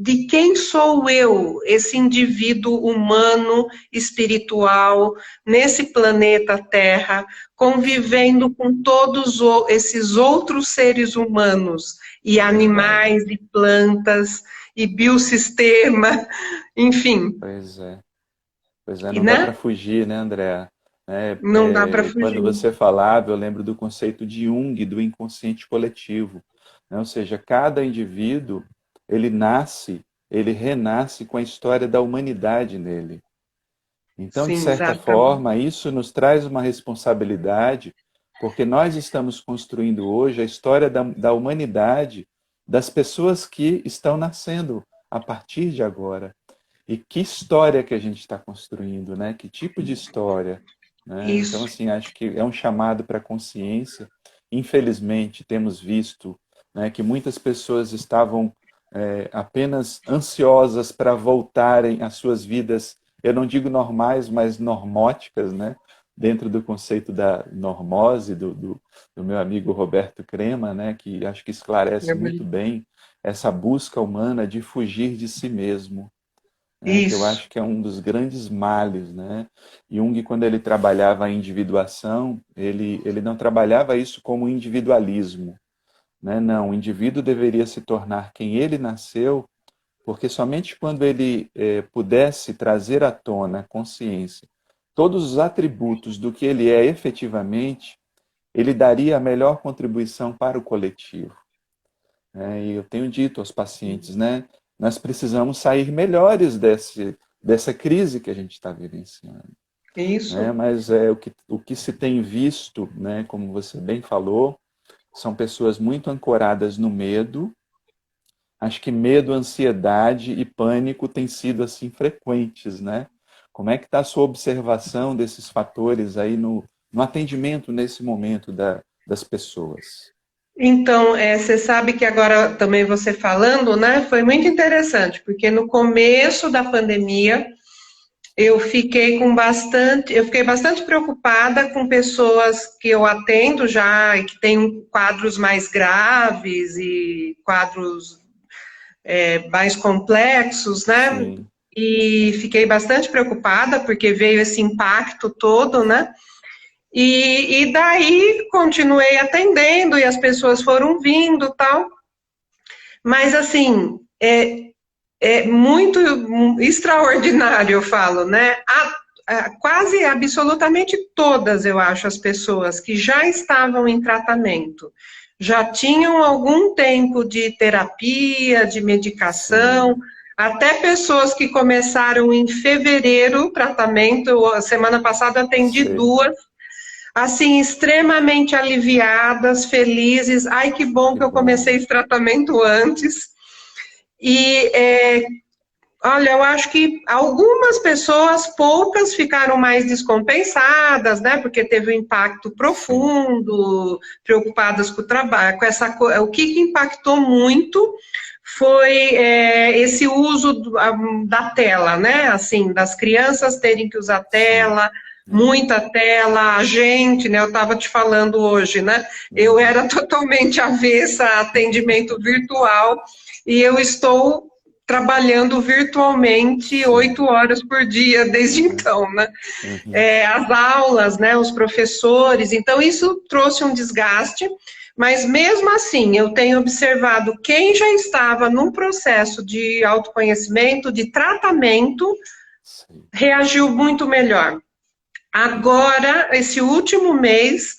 de quem sou eu, esse indivíduo humano, espiritual, nesse planeta Terra, convivendo com todos esses outros seres humanos, e Verdade. animais, e plantas, e biossistema, enfim, Pois é. Pois é, e, não dá né? para fugir, né, André? Não dá para Quando fugir. você falava, eu lembro do conceito de Jung, do inconsciente coletivo, né? Ou seja, cada indivíduo, ele nasce, ele renasce com a história da humanidade nele. Então, de Sim, certa exatamente. forma, isso nos traz uma responsabilidade, porque nós estamos construindo hoje a história da humanidade, das pessoas que estão nascendo a partir de agora. E que história que a gente está construindo, né? Que tipo de história, né? Então, Isso. assim, acho que é um chamado para a consciência. Infelizmente, temos visto, né, que muitas pessoas estavam apenas ansiosas para voltarem às suas vidas, eu não digo normais, mas normóticas, né? Dentro do conceito da normose do meu amigo Roberto Crema, né? Que acho que esclarece muito bem essa busca humana de fugir de si mesmo, né, que eu Isso. acho que é um dos grandes males, né? Jung, quando ele trabalhava a individuação, ele não trabalhava isso como individualismo, né? Não, o indivíduo deveria se tornar quem ele nasceu, porque somente quando ele pudesse trazer à tona a consciência todos os atributos do que ele é efetivamente, ele daria a melhor contribuição para o coletivo. E eu tenho dito aos pacientes, né? Nós precisamos sair melhores dessa crise que a gente está vivenciando. Né? Isso. Mas o que se tem visto, né, como você bem falou, são pessoas muito ancoradas no medo. Acho que medo, ansiedade e pânico têm sido assim frequentes, né? Como é que está a sua observação desses fatores aí no atendimento nesse momento das pessoas? Então, você sabe que agora também você falando, né, foi muito interessante, porque no começo da pandemia eu fiquei bastante preocupada com pessoas que eu atendo já e que têm quadros mais graves e quadros mais complexos, né? Sim, E fiquei bastante preocupada porque veio esse impacto todo, né? E daí continuei atendendo e as pessoas foram vindo tal. Mas assim, é muito extraordinário, eu falo, né? Quase absolutamente todas, eu acho, as pessoas que já estavam em tratamento, já tinham algum tempo de terapia, de medicação, sim, até pessoas que começaram em fevereiro o tratamento, a semana passada atendi sei, duas, assim, extremamente aliviadas, felizes. Ai, que bom que que eu comecei bom. esse tratamento antes. E, olha, eu acho que algumas pessoas, poucas, ficaram mais descompensadas, né? Porque teve um impacto Sim, profundo, preocupadas com o trabalho, o que impactou muito foi esse uso da tela, né? Assim, das crianças terem que usar sim. tela, É. muita tela, a gente, né? Eu estava te falando hoje, né? Eu Uhum. era totalmente avessa a atendimento virtual e eu estou trabalhando virtualmente 8 horas por dia desde então, né? As aulas, né, os professores, então isso trouxe um desgaste, mas mesmo assim eu tenho observado quem já estava num processo de autoconhecimento, de tratamento, reagiu muito melhor. Agora, esse último mês,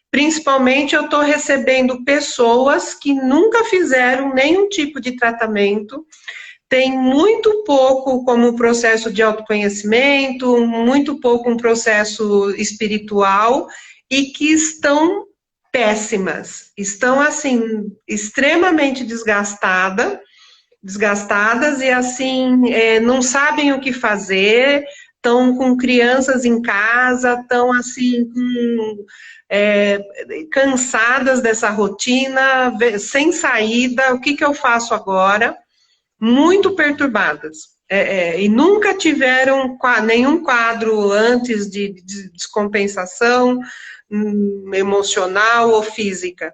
principalmente, eu estou recebendo pessoas que nunca fizeram nenhum tipo de tratamento, tem muito pouco como processo de autoconhecimento, muito pouco um processo espiritual, e que estão péssimas, estão, assim, extremamente desgastadas e, assim, não sabem o que fazer, estão com crianças em casa, estão, assim, cansadas dessa rotina, sem saída, o que eu faço agora? Muito perturbadas. E nunca tiveram nenhum quadro antes de descompensação emocional ou física.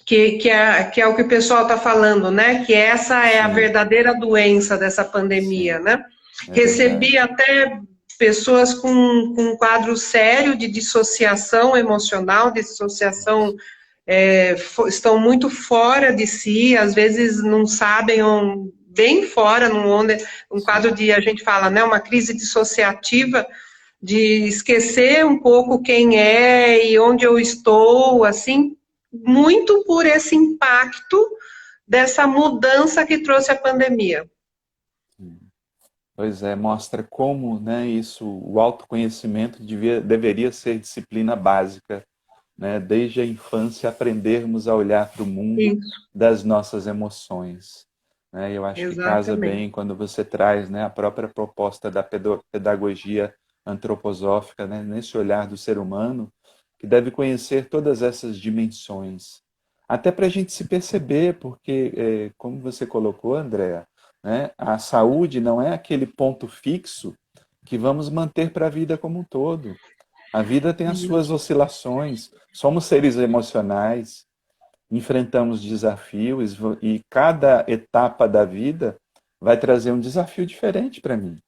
Que é o que o pessoal está falando, né? Que essa é a verdadeira doença dessa pandemia, né? Recebi até pessoas com um quadro sério de dissociação emocional, dissociação, estão muito fora de si, às vezes não sabem, bem fora, um quadro de, a gente fala, né? Uma crise dissociativa, de esquecer um pouco quem é e onde eu estou, assim, muito por esse impacto dessa mudança que trouxe a pandemia. Pois é, mostra como, né, o autoconhecimento deveria ser disciplina básica, né, desde a infância aprendermos a olhar para o mundo das nossas emoções. Né, eu acho que casa bem quando você traz, né, a própria proposta da pedagogia antroposófica, né, nesse olhar do ser humano, que deve conhecer todas essas dimensões. Até para a gente se perceber, porque, como você colocou, Andréa, né, a saúde não é aquele ponto fixo que vamos manter para a vida como um todo. A vida tem as suas oscilações, somos seres emocionais, enfrentamos desafios e cada etapa da vida vai trazer um desafio diferente para mim.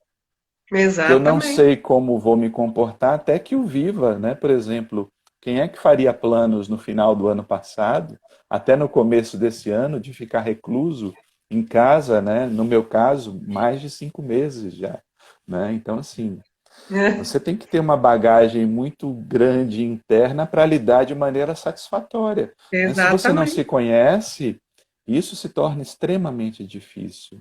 Exatamente. Eu não sei como vou me comportar até que o viva, né? Por exemplo, quem é que faria planos no final do ano passado, até no começo desse ano, de ficar recluso em casa, né? No meu caso, mais de 5 meses já, né? Então, assim, você tem que ter uma bagagem muito grande interna para lidar de maneira satisfatória. Mas se você não se conhece, isso se torna extremamente difícil.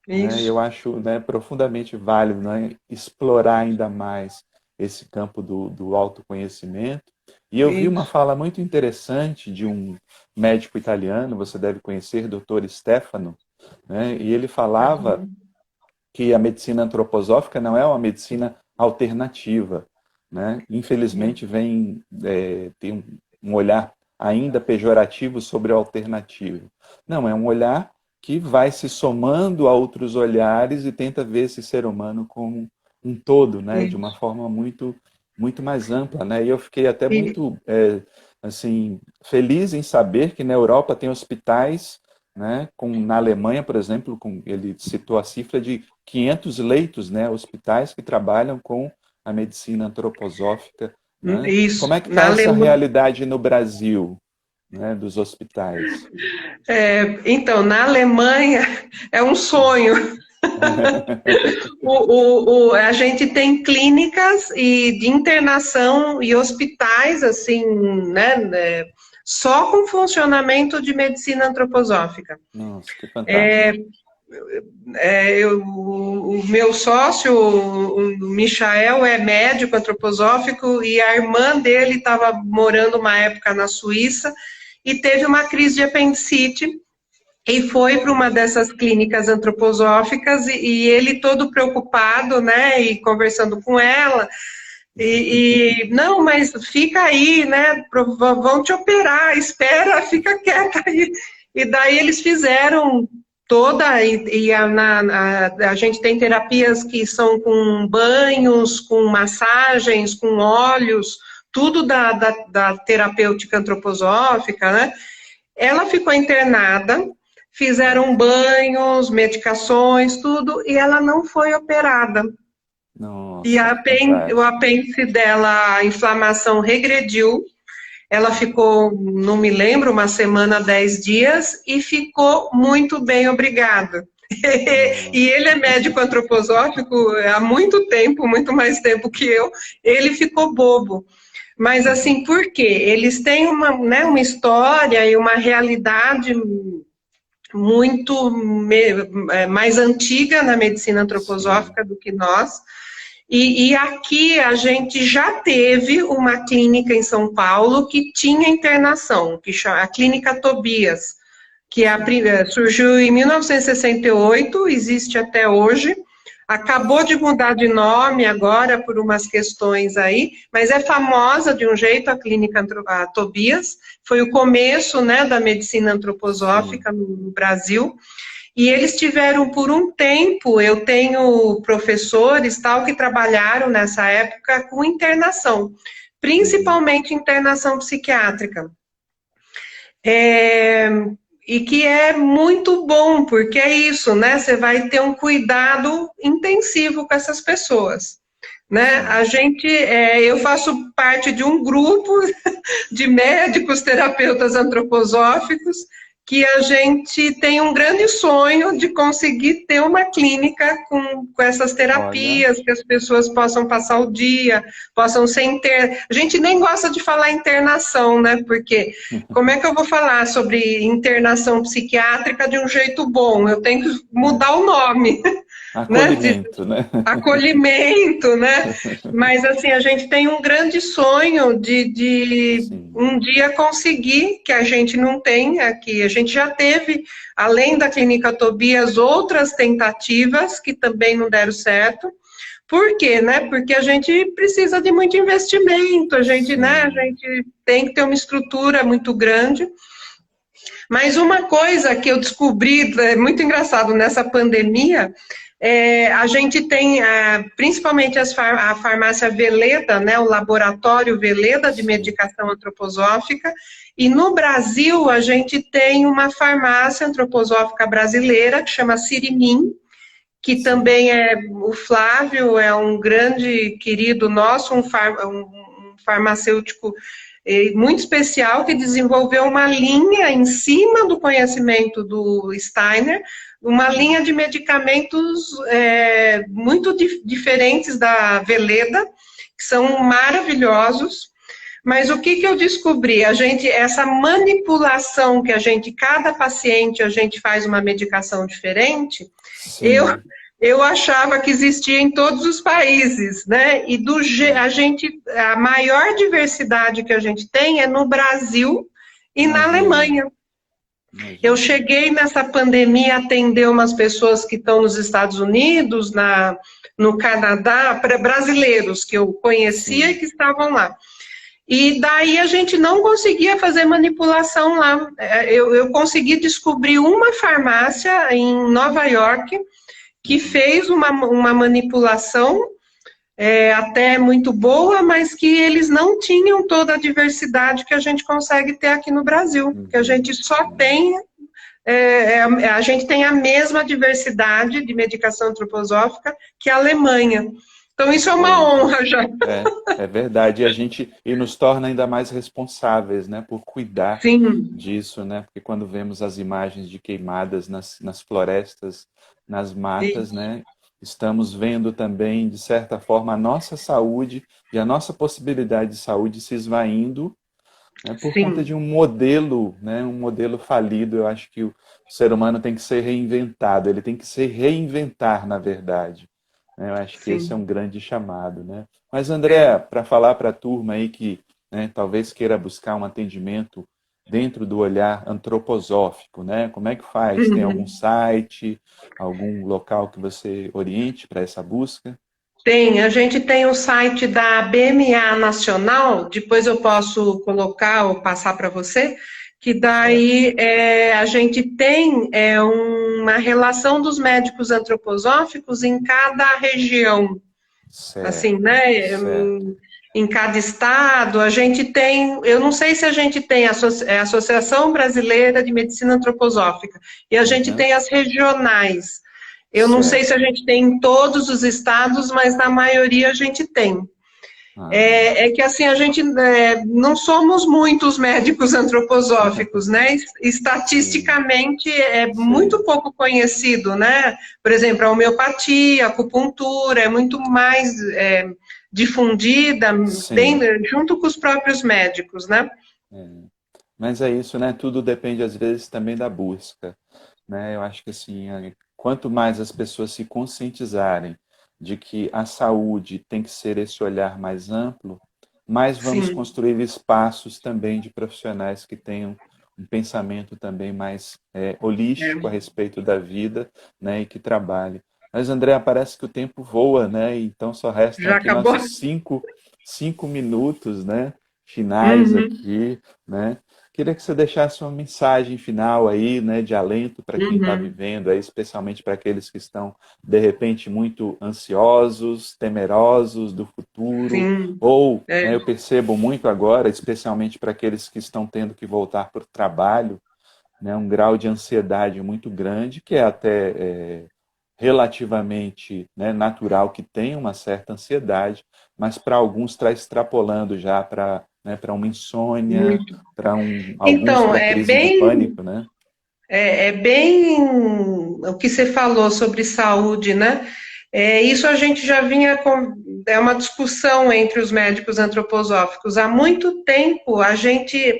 Né? Eu acho, né, profundamente válido, né, explorar ainda mais esse campo do autoconhecimento. E eu vi uma fala muito interessante de um médico italiano, você deve conhecer, Dr. Stefano, né? E ele falava que a medicina antroposófica não é uma medicina alternativa. Né? Infelizmente, tem um olhar ainda pejorativo sobre o alternativo. Não, é um olhar que vai se somando a outros olhares e tenta ver esse ser humano como um todo, né? De uma forma muito, muito mais ampla. Né? E eu fiquei até muito assim, feliz em saber que na Europa tem hospitais, né? Na Alemanha, por exemplo, ele citou a cifra de 500 leitos, né? Hospitais que trabalham com a medicina antroposófica. Né? Isso. Como é que está essa realidade no Brasil? Né, dos hospitais. Então, na Alemanha é um sonho. A gente tem clínicas de internação e hospitais, assim, né, só com funcionamento de medicina antroposófica. Nossa, que fantástico. O meu sócio, o Michael, é médico antroposófico e a irmã dele estava morando uma época na Suíça e teve uma crise de apendicite e foi para uma dessas clínicas antroposóficas e ele todo preocupado, né, e conversando com ela, não, mas fica aí, né, vão te operar, espera, fica quieta aí. E daí eles fizeram toda, a gente tem terapias que são com banhos, com massagens, com óleos, tudo da terapêutica antroposófica, né? Ela ficou internada, fizeram banhos, medicações, tudo, e ela não foi operada. E Nossa, o apêndice dela, a inflamação regrediu. Ela ficou, não me lembro, uma semana, 10 dias, e ficou muito bem, obrigada. E ele é médico antroposófico há muito tempo, muito mais tempo que eu, ele ficou bobo. Mas assim, por quê? Eles têm uma, né, uma história e uma realidade muito mais antiga na medicina antroposófica do que nós. E aqui a gente já teve uma clínica em São Paulo que tinha internação, que chama a Clínica Tobias, que surgiu em 1968, existe até hoje. Acabou de mudar de nome agora por umas questões aí, mas é famosa de um jeito a Clínica Tobias. Foi o começo, né, da medicina antroposófica no Brasil. E eles tiveram por um tempo, eu tenho professores tal que trabalharam nessa época com internação, principalmente internação psiquiátrica. E que é muito bom, porque é isso, né? Você vai ter um cuidado intensivo com essas pessoas. Né? Eu faço parte de um grupo de médicos terapeutas antroposóficos que a gente tem um grande sonho de conseguir ter uma clínica com essas terapias, que as pessoas possam passar o dia, possam ser A gente nem gosta de falar internação, né? Porque como é que eu vou falar sobre internação psiquiátrica de um jeito bom? Eu tenho que mudar o nome. Acolhimento, né? Acolhimento, né? Mas, assim, a gente tem um grande sonho de um dia conseguir, que a gente não tem aqui. A gente já teve, além da Clínica Tobias, outras tentativas que também não deram certo. Por quê, né? Porque a gente precisa de muito investimento, a gente tem que ter uma estrutura muito grande. Mas uma coisa que eu descobri, é muito engraçado, nessa pandemia, a gente tem, principalmente a farmácia Veleda, né, o laboratório Veleda de medicação antroposófica, e no Brasil a gente tem uma farmácia antroposófica brasileira que chama Sirimin, que também o Flávio é um grande querido nosso, um farmacêutico muito especial, que desenvolveu uma linha em cima do conhecimento do Steiner, uma linha de medicamentos muito diferentes da Veleda, que são maravilhosos. Mas o que eu descobri? Essa manipulação que cada paciente a gente faz uma medicação diferente, eu achava que existia em todos os países, né? E a maior diversidade que a gente tem é no Brasil e na Alemanha. Eu cheguei nessa pandemia a atender umas pessoas que estão nos Estados Unidos, no Canadá, brasileiros que eu conhecia e que estavam lá. E daí a gente não conseguia fazer manipulação lá. Eu consegui descobrir uma farmácia em Nova York que fez uma manipulação até muito boa, mas que eles não tinham toda a diversidade que a gente consegue ter aqui no Brasil, que a gente só tem, a gente tem a mesma diversidade de medicação antroposófica que a Alemanha. Então isso é uma honra já. É verdade, e nos torna ainda mais responsáveis, né, por cuidar disso, né, porque quando vemos as imagens de queimadas nas florestas, nas matas, né, estamos vendo também, de certa forma, a nossa saúde e a nossa possibilidade de saúde se esvaindo, né, por conta de um modelo, né, um modelo falido. Eu acho que o ser humano tem que ser reinventado, ele tem que se reinventar, na verdade. Eu acho que esse é um grande chamado, né? Mas, André, para falar para a turma aí que, né, talvez queira buscar um atendimento dentro do olhar antroposófico, né? Como é que faz? Tem algum site, algum local que você oriente para essa busca? A gente tem o site da BMA Nacional, depois eu posso colocar ou passar para você, que daí a gente tem uma relação dos médicos antroposóficos em cada região. Assim, né? em cada estado, a gente tem, eu não sei se a gente tem a Associação Brasileira de Medicina Antroposófica, e a gente Uhum. tem as regionais. Eu não sei se Certo. a gente tem em todos os estados, mas na maioria a gente tem. Ah, Que assim, a gente não somos muitos médicos antroposóficos, né? sim, Estatisticamente é sei. muito pouco conhecido, né? Por exemplo, a homeopatia, a acupuntura é muito mais difundida, bem Sim. junto com os próprios médicos, né? É. Mas é isso, né? Tudo depende às vezes também da busca, né? Eu acho que assim, quanto mais as pessoas se conscientizarem de que a saúde tem que ser esse olhar mais amplo, mais vamos Sim. construir espaços também de profissionais que tenham um pensamento também mais holístico a É. respeito da vida, né? E que trabalhe. Mas, André, parece que o tempo voa, né? Então só restam Já aqui acabou? nossos cinco minutos, né? Finais Uhum, aqui, né? Queria que você deixasse uma mensagem final aí, né, de alento para quem está uhum. vivendo, aí, especialmente para aqueles que estão, de repente, muito ansiosos, temerosos do futuro, Sim. ou, É. né, eu percebo muito agora, especialmente para aqueles que estão tendo que voltar para o trabalho, né, um grau de ansiedade muito grande, que é até relativamente, né, natural que tenha uma certa ansiedade, mas para alguns está extrapolando já para, né, para uma insônia, Muito. alguns Então, para crise de pânico, né? é bem o que você falou sobre saúde, né? Isso a gente já vinha com, é uma discussão entre os médicos antroposóficos. Há muito tempo,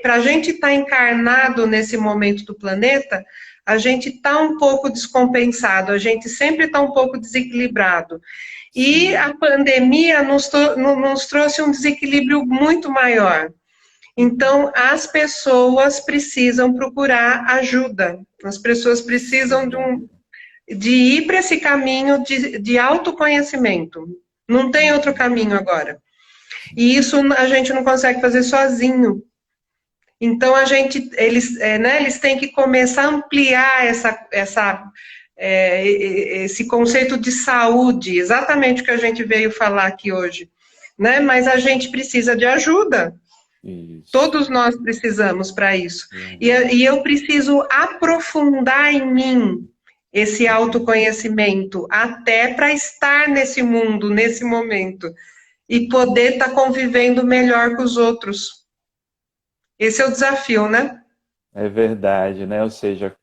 para a gente estar encarnado nesse momento do planeta, a gente está um pouco descompensado, a gente sempre está um pouco desequilibrado. E Sim, a pandemia nos trouxe um desequilíbrio muito maior. uhum, Então, as pessoas precisam procurar ajuda, as pessoas precisam sim, de ir para esse caminho de autoconhecimento. Não tem outro uhum, caminho agora. E isso a gente não consegue fazer sozinho. Então, eles têm que começar a ampliar esse conceito de saúde, exatamente o que a gente veio falar aqui hoje. Né? Mas a gente precisa de ajuda. Todos isso, nós precisamos para isso. verdade, E eu preciso aprofundar em mim esse uhum. autoconhecimento, até para estar nesse mundo, nesse momento, e poder estar convivendo melhor com os outros. Esse é o desafio, né? É verdade, né? Ou seja,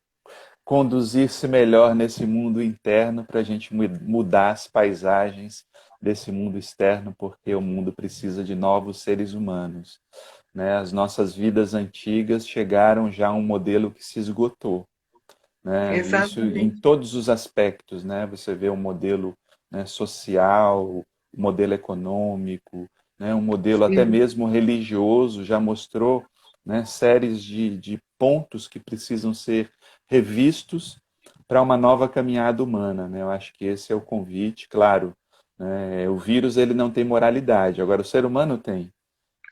conduzir-se melhor nesse mundo interno para a gente mudar as paisagens desse mundo externo, porque o mundo precisa de novos seres humanos, né? As nossas vidas antigas chegaram já a um modelo que se esgotou, né? Isso em Exatamente. todos os aspectos, né? Você vê o modelo, né, social, o modelo econômico, né? Um modelo até Sim, mesmo religioso já mostrou, né, séries de pontos que precisam ser revistos para uma nova caminhada humana, né? Eu acho que esse é o convite, claro, né? O vírus ele não tem moralidade, agora o ser humano tem.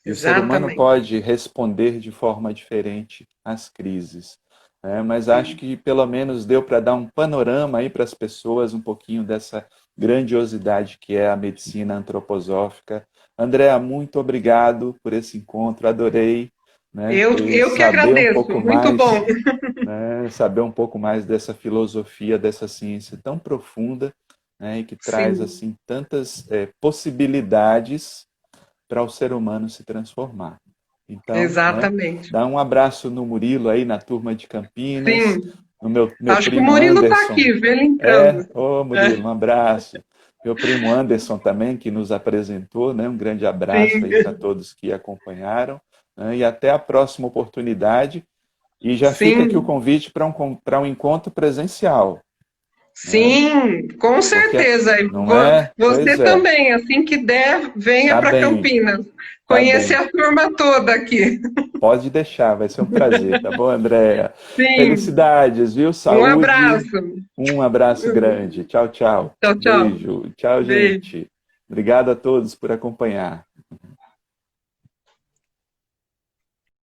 E o ser humano exatamente. pode responder de forma diferente às crises, né? Mas acho Sim. que pelo menos deu para dar um panorama aí para as pessoas, um pouquinho dessa grandiosidade que é a medicina antroposófica. Andréa, muito obrigado por esse encontro, adorei, né, Eu que saber um agradeço, pouco muito bom. mais, né, saber um pouco mais dessa filosofia, dessa ciência tão profunda, né, e que traz Sim, assim tantas possibilidades para o ser humano se transformar. Então, né, exatamente. dá um abraço no Murilo aí na turma de Campinas, Sim, no meu acho que o primo Murilo está Anderson. aqui, vê ele entrando. Ô Murilo, um abraço. Meu primo Anderson também, que nos apresentou, né? Um grande abraço Sim, aí para todos que acompanharam, né? E até a próxima oportunidade. E já fica aqui o sim. convite para um encontro presencial, né? Sim, com Porque, certeza. E não é? Pois você é, também, assim que der, venha tá para bem, Campinas. tá Conhecer bem. a turma toda aqui. Pode deixar, vai ser um prazer, tá bom, Andréia? Sim, Felicidades, viu? um Saúde, abraço. um abraço grande. Tchau, tchau. Tchau, tchau. Beijo. Tchau, Beijo. gente. Obrigado a todos por acompanhar.